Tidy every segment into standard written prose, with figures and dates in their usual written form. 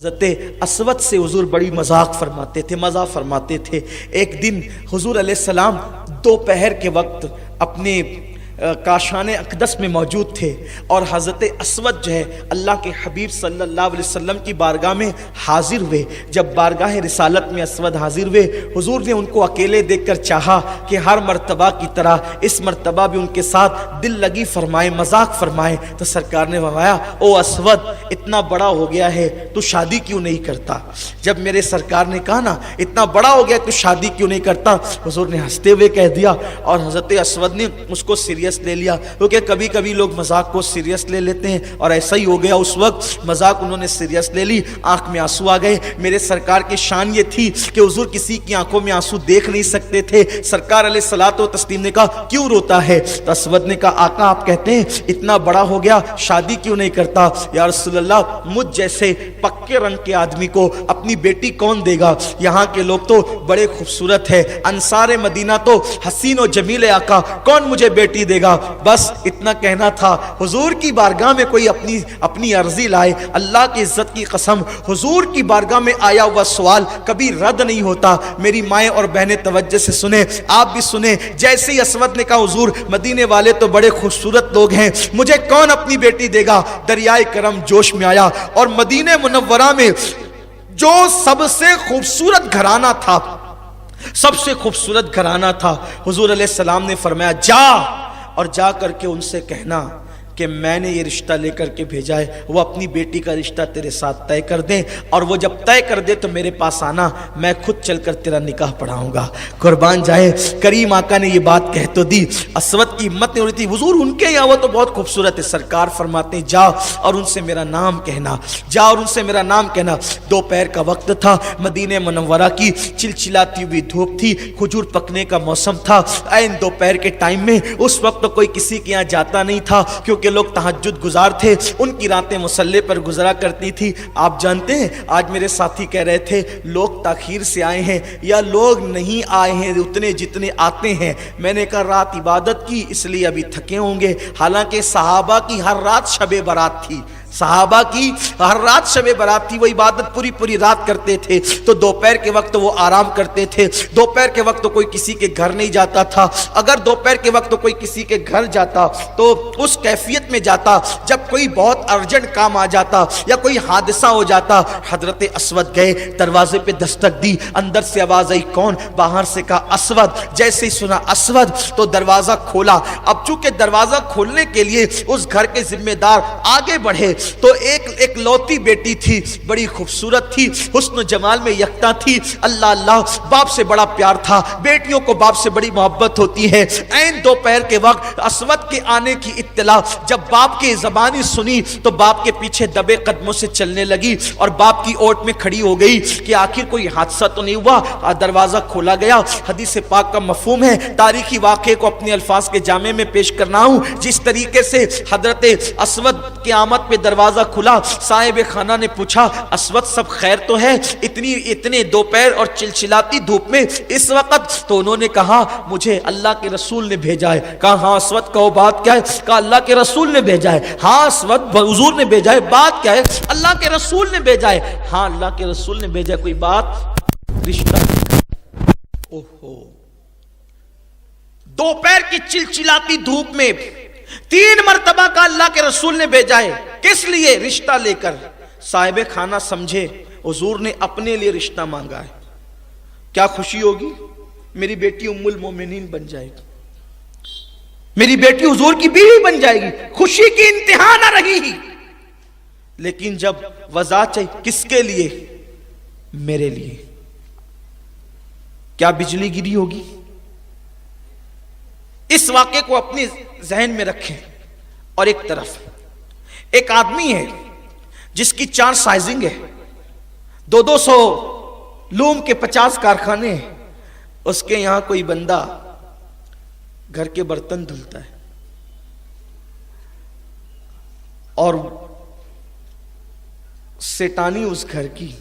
حضرت اسود سے حضور بڑی مذاق فرماتے تھے۔ ایک دن حضور علیہ السلام دوپہر کے وقت اپنے کاشان اقدس میں موجود تھے اور حضرت اسود جو ہے اللہ کے حبیب صلی اللہ علیہ وسلم کی بارگاہ میں حاضر ہوئے۔ جب بارگاہ رسالت میں اسود حاضر ہوئے، حضور نے ان کو اکیلے دیکھ کر چاہا کہ ہر مرتبہ کی طرح اس مرتبہ بھی ان کے ساتھ دل لگی فرمائے، مذاق فرمائے۔ تو سرکار نے فرمایا، او اسود، اتنا بڑا ہو گیا ہے تو شادی کیوں نہیں کرتا؟ جب میرے سرکار نے کہا نا اتنا بڑا ہو گیا تو شادی کیوں نہیں کرتا، حضور نے ہنستے ہوئے کہہ دیا، اور حضرت اسود نے اس کو سیریس لے لیا، کیونکہ کبھی کبھی لوگ مذاق کو سیریس لے لیتے ہیں، اور ایسا ہی ہو گیا۔ اس وقت مذاق انہوں نے سیریس لے لی، آنکھ میں آنسو آ گئے۔ میرے سرکار کی شان یہ تھی کہ حضور کسی کی آنکھوں میں آنسو دیکھ نہیں سکتے تھے۔ سرکار علیہ الصلوۃ والتسلیم نے کہا کیوں روتا ہے؟ تو اسود نے کہا آقا آپ کہتے ہیں اتنا بڑا ہو گیا شادی کیوں نہیں کرتا؟ یا رسول اللہ، مجھ جیسے پکے رنگ کے آدمی کو اپنی بیٹی کون دے گا؟ یہاں کے لوگ تو بڑے خوبصورت ہے، انصار مدینہ تو حسین و جمیل ہے، آقا کون مجھے بیٹی دے گا؟ بس اتنا کہنا تھا۔ حضور کی بارگاہ میں کوئی اپنی عرضی لائے، اللہ کی عزت کی قسم، حضور کی بارگاہ میں آیا ہوا سوال کبھی رد نہیں ہوتا۔ میری مائیں اور بہنیں توجہ سے سنیں، آپ بھی سنیں۔ جیسے ہی اسود نے کہا حضور مدینے والے تو بڑے خوبصورت لوگ ہیں، مجھے کون اپنی بیٹی دے گا؟ دریائے کرم جوش میں آیا، اور مدینے منورہ میں جو سب سے خوبصورت گھرانہ تھا، سب سے خوبصورت گھرانہ تھا، حضور علیہ السلام نے فرمایا جا اور جا کر کے ان سے کہنا کہ میں نے یہ رشتہ لے کر کے بھیجا ہے، وہ اپنی بیٹی کا رشتہ تیرے ساتھ طے کر دیں، اور وہ جب طے کر دے تو میرے پاس آنا، میں خود چل کر تیرا نکاح پڑھاؤں گا۔ قربان جائے، کریم آقا نے یہ بات کہہ تو دی، اسود کی ہمت نہیں ہو رہی تھی، حضور ان کے یہاں وہ تو بہت خوبصورت ہے۔ سرکار فرماتے ہیں جا اور ان سے میرا نام کہنا، جا اور ان سے میرا نام کہنا۔ دوپہر کا وقت تھا، مدینہ منورہ کی چلچلاتی ہوئی دھوپ تھی، کھجور پکنے کا موسم تھا۔ عین دوپہر کے ٹائم میں اس وقت کوئی کسی کے یہاں جاتا نہیں تھا، کیونکہ لوگ تہجد گزار تھے، ان کی راتیں مصلی پر گزرا کرتی تھی۔ آپ جانتے ہیں آج میرے ساتھی کہہ رہے تھے لوگ تاخیر سے آئے ہیں یا لوگ نہیں آئے ہیں اتنے جتنے آتے ہیں۔ میں نے کہا رات عبادت کی اس لیے ابھی تھکے ہوں گے، حالانکہ صحابہ کی ہر رات شب برات تھی، صحابہ کی ہر رات شب برات تھی، وہ عبادت پوری رات کرتے تھے۔ تو دوپہر کے وقت وہ آرام کرتے تھے، دوپہر کے وقت کوئی کسی کے گھر نہیں جاتا تھا۔ اگر دوپہر کے وقت کوئی کسی کے گھر جاتا تو اس کیفیت میں جاتا جب کوئی بہت ارجنٹ کام آ جاتا یا کوئی حادثہ ہو جاتا۔ حضرت اسود گئے، دروازے پہ دستک دی، اندر سے آواز آئی کون؟ باہر سے کہا اسود۔ جیسے ہی سنا اسود تو دروازہ کھولا۔ اب چونکہ دروازہ کھولنے کے لیے اس گھر کے ذمہ دار آگے بڑھے تو ایک لوتی بیٹی تھی، بڑی خوبصورت تھی، حسن و جمال میں یکتا تھی، اللہ اللہ، باپ سے بڑا پیار تھا، بیٹیوں کو باپ سے بڑی محبت ہوتی ہے۔ عین دوپہر کے وقت اسود کے آنے کی اطلاع جب باپ کی زبانی سنی تو باپ کے پیچھے دبے قدموں سے چلنے لگی اور باپ کی اوٹ میں کھڑی ہو گئی کہ آخر کوئی حادثہ تو نہیں ہوا۔ دروازہ کھولا گیا۔ حدیث پاک کا مفہوم ہے، تاریخی واقعے کو اپنے الفاظ کے جامع میں پیش کرنا ہوں۔ جس طریقے سے حضرت اسود کی آمد پہ دروازہ کھلا، صاحب خانہ نے پوچھا اسود سب خیر تو ہے اتنے دوپہر اور چلچلاتی دھوپ میں اس وقت؟ تو انہوں نے کہا مجھے اللہ کے رسول نے بھیجا ہے۔ کہا ہاں اسود کہو بات کیا ہے؟ کہا اللہ کے رسول نے بھیجا ہے۔ ہاں اسود حضور نے بھیجا ہے، بات کیا ہے؟ اللہ کے رسول نے بھیجا ہے۔ ہاں اللہ کے رسول نے بھیجا ہے، کوئی بات؟ رشتہ۔ اوہو، دوپہر کی چلچلاتی دھوپ میں 3 مرتبہ کا اللہ کے رسول نے بھیجا ہے، کس لیے؟ رشتہ لے کر۔ صاحب خانہ سمجھے حضور نے اپنے لیے رشتہ مانگا ہے، کیا خوشی ہوگی؟ میری بیٹی ام المومنین بن جائے گی، میری بیٹی حضور کی بیوی بن جائے گی، خوشی کی انتہا نہ رہی ہی۔ لیکن جب وضاحت چاہیے، کس کے لیے؟ میرے لیے۔ کیا بجلی گری ہوگی؟ اس واقعے کو اپنے ذہن میں رکھیں۔ اور ایک طرف ایک آدمی ہے جس کی 4 سائزنگ ہے، 200 لوم کے 50 کارخانے ہیں، اس کے یہاں کوئی بندہ گھر کے برتن دھلتا ہے اور سیٹانی اس گھر کی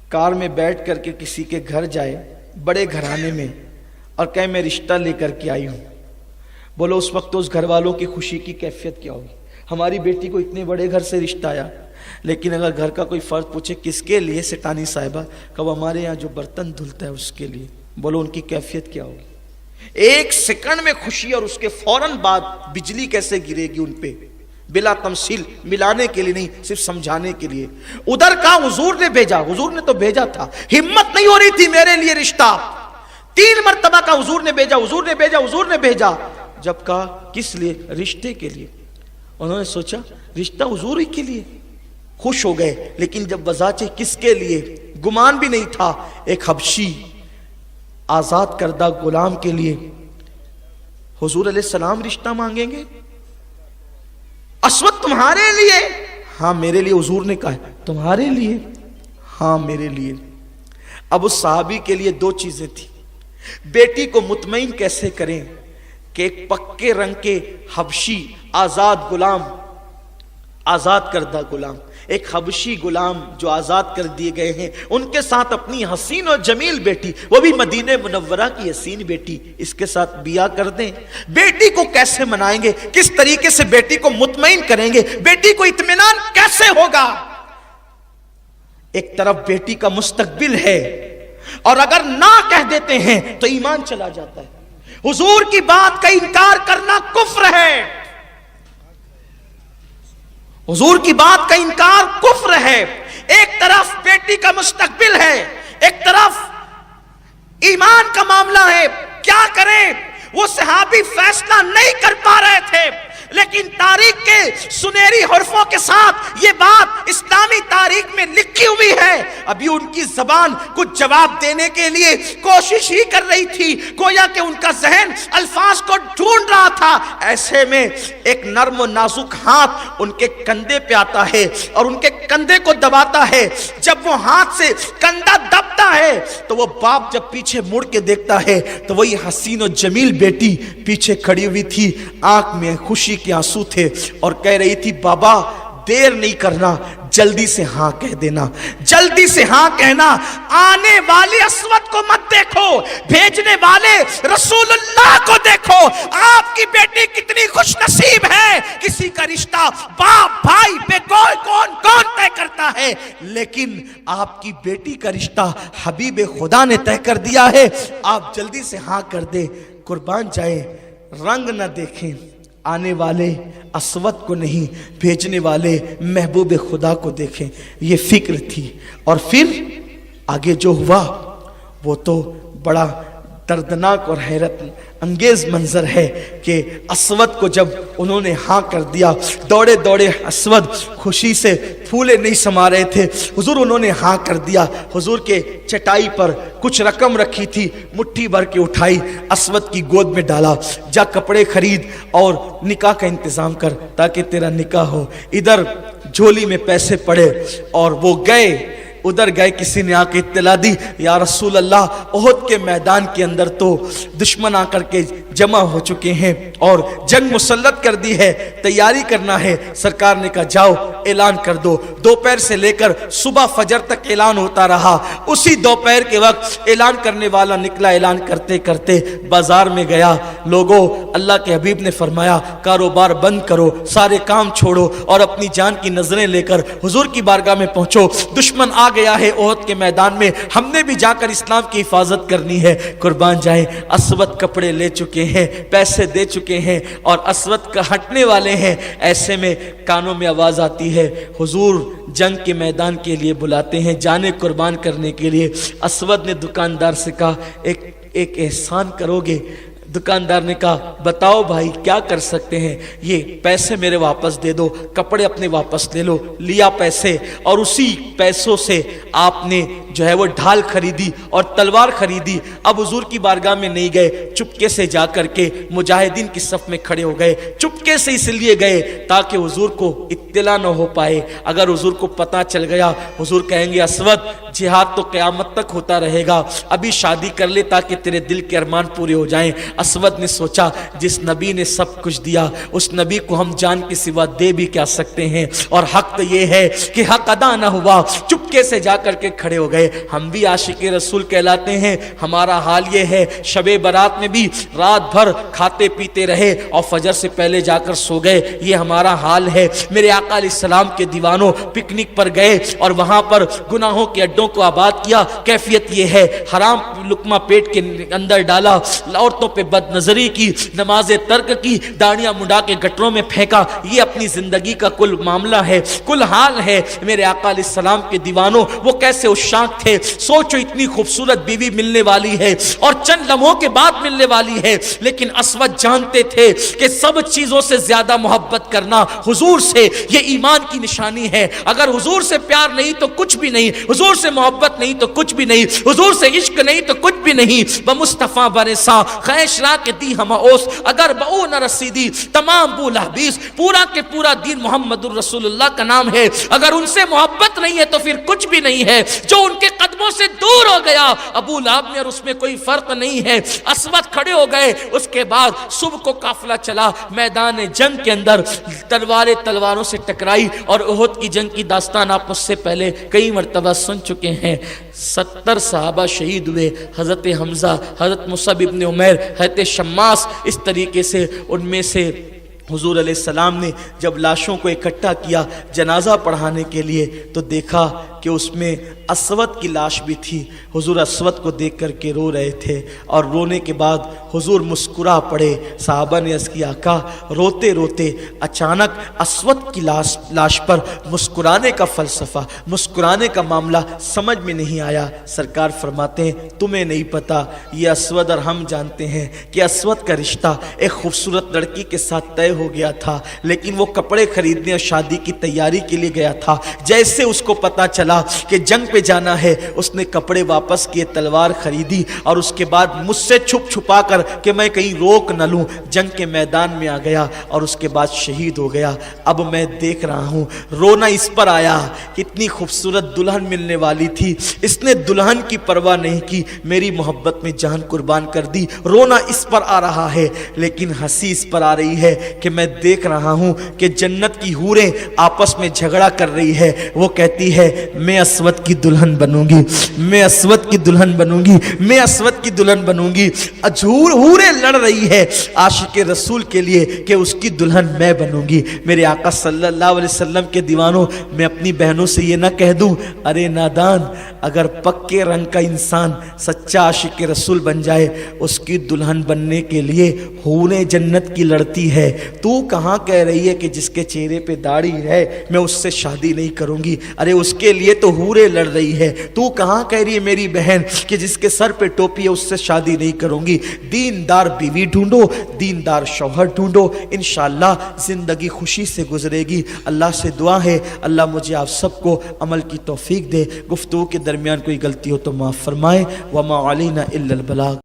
کار میں بیٹھ کر کے کسی کے گھر جائے، بڑے گھرانے میں، اور کہے میں رشتہ لے کر کے آئی ہوں۔ بولو اس وقت اس گھر والوں کی خوشی کی کیفیت کیا ہوگی؟ ہماری بیٹی کو اتنے بڑے گھر سے رشتہ آیا، لیکن اگر گھر کا کوئی فرد پوچھے کس کے لیے سٹانی صاحبہ، کہ وہ ہمارے یہاں جو برتن دھلتا ہے اس کے لیے، بولو ان کی کیفیت کیا ہوگی؟ ایک سیکنڈ میں خوشی اور اس کے فوراً بعد بجلی کیسے گرے گی ان پہ، بلا تمثیل، ملانے کے لیے نہیں، صرف سمجھانے کے لیے۔ ادھر کا حضور نے بھیجا، حضور نے تو بھیجا تھا، ہمت نہیں ہو رہی تھی میرے لیے رشتہ، 3 مرتبہ کا حضور نے بھیجا، حضور نے بھیجا، حضور نے بھیجا۔ جب کہا کس لیے؟ رشتے کے لیے۔ انہوں نے سوچا رشتہ حضور ہی کے لیے، خوش ہو گئے۔ لیکن جب وضاحت کس کے لیے، گمان بھی نہیں تھا، ایک حبشی آزاد کردہ غلام کے لیے حضور علیہ السلام رشتہ مانگیں گے؟ اسود تمہارے لیے؟ ہاں میرے لیے، حضور نے کہا تمہارے لیے؟ ہاں میرے لیے۔ اب اس صحابی کے لیے 2 چیزیں تھیں، بیٹی کو مطمئن کیسے کریں کہ ایک پکے رنگ کے حبشی آزاد غلام، آزاد کردہ غلام، ایک حبشی غلام جو آزاد کر دیے گئے ہیں، ان کے ساتھ اپنی حسین اور جمیل بیٹی، وہ بھی مدینہ منورہ کی حسین بیٹی، اس کے ساتھ بیاہ کر دیں۔ بیٹی کو کیسے منائیں گے؟ کس طریقے سے بیٹی کو مطمئن کریں گے؟ بیٹی کو اطمینان کیسے ہوگا؟ ایک طرف بیٹی کا مستقبل ہے، اور اگر نہ کہہ دیتے ہیں تو ایمان چلا جاتا ہے۔ حضور کی بات کا انکار کرنا کفر ہے، حضور کی بات کا انکار کفر ہے۔ ایک طرف بیٹی کا مستقبل ہے، ایک طرف ایمان کا معاملہ ہے، کیا کریں؟ وہ صحابی فیصلہ نہیں کر پا رہے تھے، لیکن تاریخ کے سنہری حرفوں کے ساتھ یہ بات اسلامی تاریخ میں لکھی ہوئی ہے۔ ابھی ان کی زبان کچھ جواب دینے کے لیے کوشش ہی کر رہی تھی، گویا کہ ان کا ذہن الفاظ کو ڈھونڈ رہا تھا۔ ایسے میں ایک نرم و نازک ہاتھ ان کے کندھے پہ آتا ہے اور ان کے کندھے کو دباتا ہے۔ جب وہ ہاتھ سے کندھا دبتا ہے تو وہ باپ جب پیچھے مڑ کے دیکھتا ہے تو وہی حسین و جمیل بیٹی پیچھے کھڑی ہوئی تھی، آنکھ میں خوشی کے آنسو تھے، اور کہہ رہی تھی بابا دیر نہیں کرنا، جلدی سے ہاں کہہ دینا، جلدی سے ہاں کہنا۔ آنے والے اسود کو مت دیکھو، بھیجنے والے رسول اللہ کو دیکھو۔ آپ کی بیٹی کتنی خوش نصیب ہے، کسی کا رشتہ باپ بھائی بے کوئی کون طے کرتا ہے، لیکن آپ کی بیٹی کا رشتہ حبیب خدا نے طے کر دیا ہے۔ آپ جلدی سے ہاں کر دیں، قربان جائیں، رنگ نہ دیکھیں، آنے والے اسود کو نہیں، بھیجنے والے محبوب خدا کو دیکھیں، یہ فکر تھی۔ اور پھر آگے جو ہوا وہ تو بڑا دردناک اور حیرت انگیز منظر ہے کہ اسود کو جب انہوں نے ہاں کر دیا، دوڑے دوڑے اسود خوشی سے پھولے نہیں سما رہے تھے، حضور انہوں نے ہاں کر دیا۔ حضور کے چٹائی پر کچھ رقم رکھی تھی، مٹھی بھر کے اٹھائی، اسود کی گود میں ڈالا، جا کپڑے خرید اور نکاح کا انتظام کر تاکہ تیرا نکاح ہو۔ ادھر جھولی میں پیسے پڑے اور وہ گئے، ادھر گئے، کسی نے آ کے اطلاع دی یا رسول اللہ احد کے میدان کے اندر تو دشمن آ کر کے جمع ہو چکے ہیں اور جنگ مسلط کر دی ہے، تیاری کرنا ہے۔ سرکار نے کہا جاؤ اعلان کر دو۔ دوپہر سے لے کر صبح فجر تک اعلان ہوتا رہا۔ اسی دوپہر کے وقت اعلان کرنے والا نکلا، اعلان کرتے کرتے بازار میں گیا۔ لوگوں، اللہ کے حبیب نے فرمایا کاروبار بند کرو، سارے کام چھوڑو اور اپنی جان کی نظریں لے کر حضور کی بارگاہ میں پہنچو، دشمن آ گیا ہے احد کے میدان میں، ہم نے بھی جا کر اسلام کی حفاظت کرنی ہے۔ قربان جائیں، اسود کپڑے لے چکے ہیں، پیسے دے چکے ہیں اور اسود کا ہٹنے والے ہیں۔ ایسے میں کانوں میں آواز آتی ہے، حضور جنگ کے میدان کے لیے بلاتے ہیں، جانے قربان کرنے کے لیے۔ اسود نے دکاندار سے کہا ایک احسان کرو گے؟ دکاندار نے کہا بتاؤ بھائی کیا کر سکتے ہیں؟ یہ پیسے میرے واپس دے دو، کپڑے اپنے واپس لے لو۔ لیا پیسے، اور اسی پیسوں سے آپ نے جو ہے وہ ڈھال خریدی اور تلوار خریدی۔ اب حضور کی بارگاہ میں نہیں گئے، چپکے سے جا کر کے مجاہدین کی صف میں کھڑے ہو گئے۔ چپکے سے اس لیے گئے تاکہ حضور کو اطلاع نہ ہو پائے، اگر حضور کو پتہ چل گیا حضور کہیں گے اسود جہاد تو قیامت تک ہوتا رہے گا، ابھی شادی کر لے تاکہ تیرے دل کے ارمان پورے ہو جائیں۔ اسود نے سوچا جس نبی نے سب کچھ دیا اس نبی کو ہم جان کے سوا دے بھی کیا سکتے ہیں، اور حق تو یہ ہے کہ حق ادا نہ ہوا۔ چپکے سے جا کر کے کھڑے ہو گئے۔ ہے، ہم بھی عاشق رسول کہلاتے ہیں۔ ہمارا حال یہ ہے، شب برات میں بھی رات بھر کھاتے پیتے رہے اور فجر سے پہلے جا کر سو گئے، یہ ہمارا حال ہے۔ میرے آقا علیہ السلام کے دیوانوں پکنک پر گئے اور وہاں پر گناہوں کے اڈوں کو آباد کیا۔ کیفیت یہ ہے، حرام لقمہ پیٹ کے اندر ڈالا، عورتوں پہ بد نظری کی، نمازیں ترک کی، داڑیاں مڈا کے گٹروں میں پھینکا۔ یہ اپنی زندگی کا کل معاملہ ہے، کل حال ہے۔ میرے آقا علیہ السلام کے دیوانوں وہ کیسے عشاق تھے۔ سوچو اتنی خوبصورت بیوی ملنے والی ہے اور چند لمحوں کے بعد ملنے والی ہے، لیکن اسود جانتے تھے کہ سب چیزوں سے زیادہ محبت کرنا حضور سے یہ ایمان کی نشانی ہے۔ اگر حضور سے پیار نہیں تو کچھ بھی نہیں، حضور سے محبت نہیں تو کچھ بھی نہیں، حضور سے عشق نہیں تو کچھ بھی نہیں۔ بمصطفیٰ برسا خیش را کے دی ہم اوس، اگر بہو نہ رسیدی تمام بو لحبیس۔ پورا کے پورا دین محمد الرسول اللہ کا نام ہے، اگر ان سے محبت نہیں ہے تو پھر کچھ بھی نہیں ہے۔ جو ان کے قدموں سے دور ہو گیا، ابو لہب میں اور اس میں کوئی فرق نہیں ہے۔ اسود کھڑے ہو گئے، اس کے بعد صبح کو قافلہ چلا میدان جنگ کے اندر، تلواروں سے ٹکرائی، اور احد کی جنگ کی داستان آپ اس سے پہلے کئی مرتبہ سن چکے ہیں۔ 70 صحابہ شہید ہوئے، حضرت حمزہ، حضرت مصعب ابن عمیر، حضرت شماس، اس طریقے سے ان میں سے حضور علیہ السلام نے جب لاشوں کو اکٹھا کیا جنازہ پڑھانے کے لیے تو دیکھا کہ اس میں اسود کی لاش بھی تھی۔ حضور اسود کو دیکھ کر کے رو رہے تھے، اور رونے کے بعد حضور مسکرا پڑے۔ صحابہ نے عرض کیا آقا روتے روتے اچانک اسود کی لاش پر مسکرانے کا فلسفہ، مسکرانے کا معاملہ سمجھ میں نہیں آیا۔ سرکار فرماتے ہیں تمہیں نہیں پتا، یہ اسود اور ہم جانتے ہیں کہ اسود کا رشتہ ایک خوبصورت لڑکی کے ساتھ طے ہو گیا تھا، لیکن وہ کپڑے خریدنے اور شادی کی تیاری کے لیے گیا تھا۔ جیسے اس کو پتا چلا کہ جنگ پہ جانا ہے، اس نے کپڑے واپس کیے، تلوار خریدی، اور اس کے بعد مجھ سے چھپ چھپا کر کہ میں کہیں روک نہ لوں جنگ کے میدان میں آ گیا، اور اس کے بعد شہید ہو گیا۔ اب میں دیکھ رہا ہوں رونا اس پر آیا کہ اتنی خوبصورت دلہن ملنے والی تھی، اس نے دلہن کی پرواہ نہیں کی، میری محبت میں جان قربان کر دی۔ رونا اس پر آ رہا ہے، لیکن ہنسی اس پر آ رہی ہے کہ میں دیکھ رہا ہوں کہ جنت کی حوریں آپس میں جھگڑا کر رہی ہے۔ وہ کہتی ہے میں اسود کی دلہن بنوں گی، میں اسود کی دلہن بنوں گی، میں اسود کی دلہن بنوں گی۔ حوریں لڑ رہی ہے عاشق رسول کے لیے کہ اس کی دلہن میں بنوں گی۔ میرے آقا صلی اللہ علیہ وسلم کے دیوانوں، میں اپنی بہنوں سے یہ نہ کہہ دوں ارے نادان، اگر پکے رنگ کا انسان سچا عاشق رسول بن جائے، اس کی دلہن بننے کے لیے حوریں جنت کی لڑتی ہے، تو کہاں کہہ رہی ہے کہ جس کے چہرے پہ داڑھی ہے میں اس سے شادی نہیں کروں گی؟ ارے اس کے لیے تو حوریں لڑ رہی ہے، تو کہاں کہہ رہی ہے میری بہن کہ جس کے سر پہ ٹوپی ہے اس سے شادی نہیں کروں گی؟ دیندار بیوی ڈھونڈو، دیندار شوہر ڈھونڈو، انشاءاللہ زندگی خوشی سے گزرے گی۔ اللہ سے دعا ہے اللہ مجھے آپ سب کو عمل کی توفیق دے۔ گفتگو کے درمیان کوئی غلطی ہو تو معاف فرمائے۔ وما علینا الا البلاغ۔